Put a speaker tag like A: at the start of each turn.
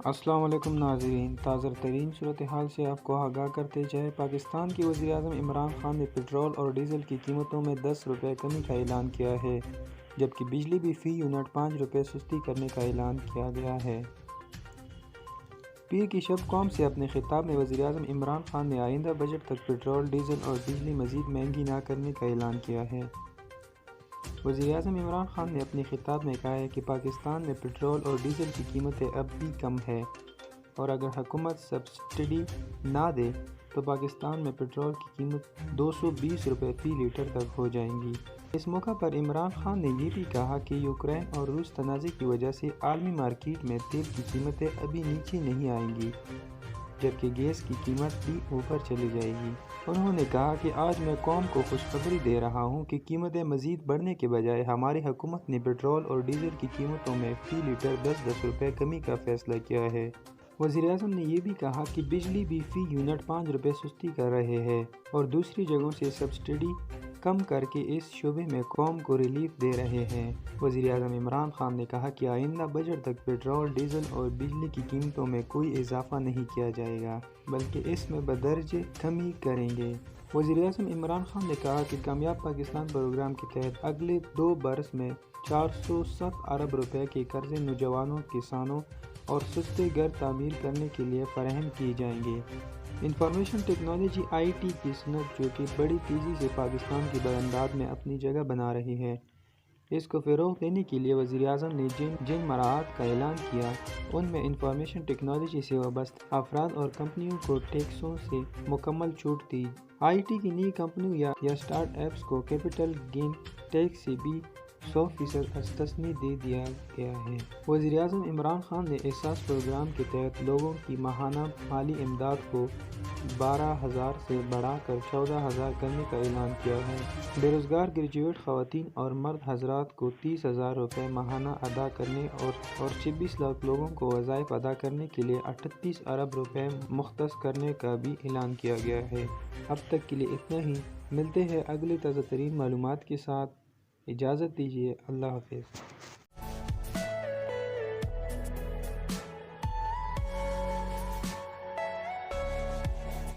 A: السلام علیکم ناظرین، تازہ ترین صورتحال سے آپ کو آگاہ کرتے جائے پاکستان کے وزیر اعظم عمران خان نے پٹرول اور ڈیزل کی قیمتوں میں 10 روپے کمی کا اعلان کیا ہے، جبکہ بجلی بھی فی یونٹ 5 روپے سستی کرنے کا اعلان کیا گیا ہے۔ پیر کی شب قوم سے اپنے خطاب میں وزیر اعظم عمران خان نے آئندہ بجٹ تک پٹرول، ڈیزل اور بجلی مزید مہنگی نہ کرنے کا اعلان کیا ہے۔ وزیر اعظم عمران خان نے اپنے خطاب میں کہا ہے کہ پاکستان میں پٹرول اور ڈیزل کی قیمتیں اب بھی کم ہے اور اگر حکومت سبسڈی نہ دے تو پاکستان میں پٹرول کی قیمت 220 روپے فی لیٹر تک ہو جائیں گی۔ اس موقع پر عمران خان نے یہ بھی کہا کہ یوکرین اور روس تنازع کی وجہ سے عالمی مارکیٹ میں تیل کی قیمتیں ابھی نیچے نہیں آئیں گی، جبکہ گیس کی قیمت بھی اوپر چلی جائے گی۔ انہوں نے کہا کہ آج میں قوم کو خوشخبری دے رہا ہوں کہ قیمتیں مزید بڑھنے کے بجائے ہماری حکومت نے پٹرول اور ڈیزل کی قیمتوں میں فی لیٹر 10 روپے کمی کا فیصلہ کیا ہے۔ وزیر اعظم نے یہ بھی کہا کہ بجلی بھی فی یونٹ 5 روپے سستی کر رہے ہیں اور دوسری جگہوں سے سبسڈی کم کر کے اس شعبے میں قوم کو ریلیف دے رہے ہیں۔ وزیر اعظم عمران خان نے کہا کہ آئندہ بجٹ تک پٹرول، ڈیزل اور بجلی کی قیمتوں میں کوئی اضافہ نہیں کیا جائے گا بلکہ اس میں بدرجہ کمی کریں گے۔ وزیر اعظم عمران خان نے کہا کہ کامیاب پاکستان پروگرام کے تحت اگلے 2 برس میں 407 ارب روپے کے قرضے نوجوانوں، کسانوں اور سستے گھر تعمیر کرنے کے لیے فراہم کیے جائیں گے۔ انفارمیشن ٹیکنالوجی (IT) کی صنعت جو کہ بڑی تیزی سے پاکستان کی برآمدات میں اپنی جگہ بنا رہی ہے، اس کو فروغ دینے کے لیے وزیر اعظم نے جن مراعات کا اعلان کیا ان میں انفارمیشن ٹیکنالوجی سے وابستہ افراد اور کمپنیوں کو ٹیکسوں سے مکمل چھوٹ دی۔ IT کی نئی کمپنیوں یا اسٹارٹ اپس کو کیپٹل گین ٹیکس سے بھی 100% استثنی دے دیا گیا ہے۔ وزیر اعظم عمران خان نے احساس پروگرام کے تحت لوگوں کی ماہانہ مالی امداد کو 12,000 سے بڑھا کر 14,000 کرنے کا اعلان کیا ہے۔ بے روزگار گریجویٹ خواتین اور مرد حضرات کو 30,000 روپے ماہانہ ادا کرنے اور 26 لاکھ لوگوں کو وظائف ادا کرنے کے لیے 38 ارب روپے مختص کرنے کا بھی اعلان کیا گیا ہے۔ اب تک کے لیے اتنا ہی، ملتے ہیں اگلی تازہ ترین معلومات کے ساتھ۔ اجازت دیجیے، اللہ حافظ۔